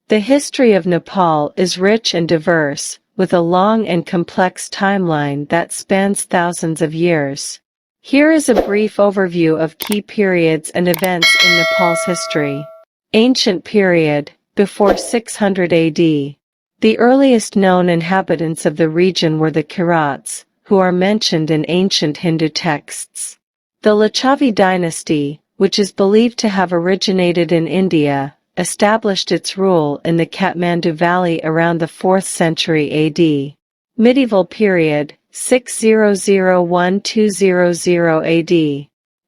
The history of Nepal is rich and diverse, with a long and complex timeline that spans thousands of years. Here is a brief overview of key periods and events in Nepal's history. Ancient period, before 600 AD. The earliest known inhabitants of the region were the Kirats, who are mentioned in ancient Hindu texts. The Licchavi dynasty, which is believed to have originated in India, established its rule in the Kathmandu Valley around the 4th century AD. Medieval period, 600–1200 AD.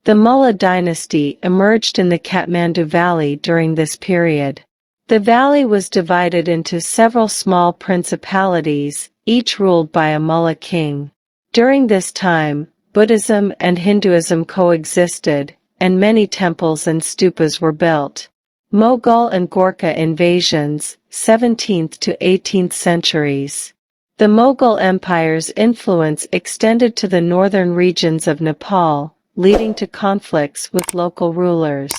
The Mullah dynasty emerged in the Kathmandu Valley during this period. The valley was divided into several small principalities, each ruled by a Mullah king. During this time, Buddhism and Hinduism coexisted, and many temples and stupas were built. Mughal and Gorkha invasions, 17th to 18th centuries. The Mughal Empire's influence extended to the northern regions of Nepal, leading to conflicts with local rulers.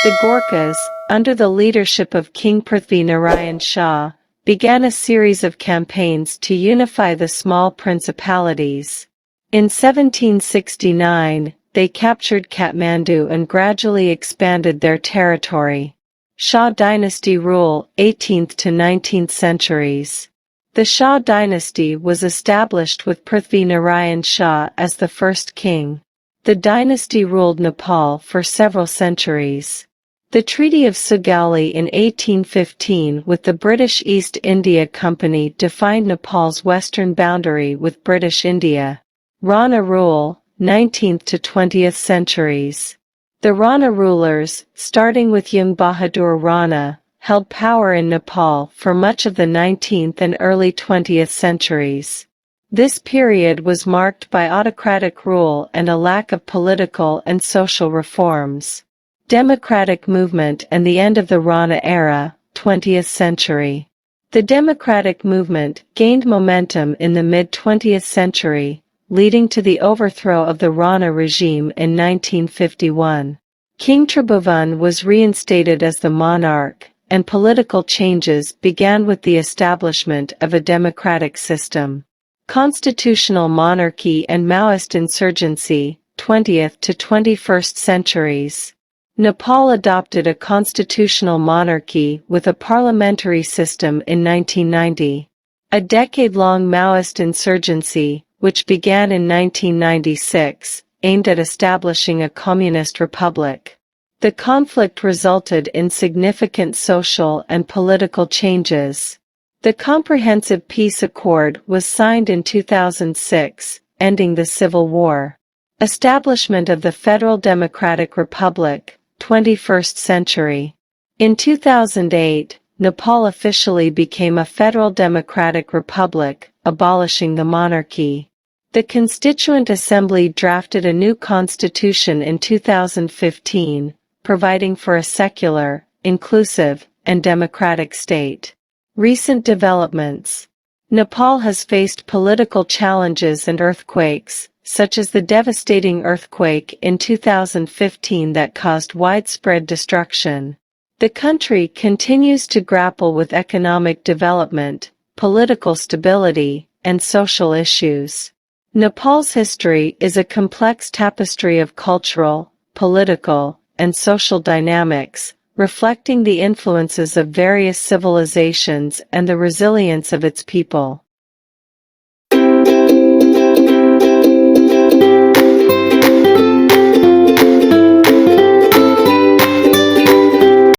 The Gorkhas, under the leadership of King Prithvi Narayan Shah, began a series of campaigns to unify the small principalities. In 1769, they captured Kathmandu and gradually expanded their territory. Shah dynasty rule, 18th to 19th centuries. The Shah dynasty was established with Prithvi Narayan Shah as the first king. The dynasty ruled Nepal for several centuries. The Treaty of Sugauli in 1815 with the British East India Company defined Nepal's western boundary with British India. Rana rule, 19th to 20th centuries. The Rana rulers, starting with Jung Bahadur Rana, held power in Nepal for much of the 19th and early 20th centuries. This period was marked by autocratic rule and a lack of political and social reforms. Democratic movement and the end of the Rana era, 20th century. The democratic movement gained momentum in the mid-20th century, leading to the overthrow of the Rana regime in 1951. King Tribhuvan was reinstated as the monarch, and political changes began with the establishment of a democratic system. Constitutional monarchy and Maoist insurgency, 20th to 21st centuries. Nepal adopted a constitutional monarchy with a parliamentary system in 1990. A decade-long Maoist insurgency, which began in 1996, aimed at establishing a communist republic. The conflict resulted in significant social and political changes. The Comprehensive Peace Accord was signed in 2006, ending the civil war. Establishment of the Federal Democratic Republic, 21st century. In 2008, Nepal officially became a federal democratic republic, abolishing the monarchy. The Constituent Assembly drafted a new constitution in 2015, providing for a secular, inclusive, and democratic state. Recent developments. Nepal has faced political challenges and earthquakes, such as the devastating earthquake in 2015 that caused widespread destruction. The country continues to grapple with economic development, political stability, and social issues. Nepal's history is a complex tapestry of cultural, political, and social dynamics, reflecting the influences of various civilizations and the resilience of its people.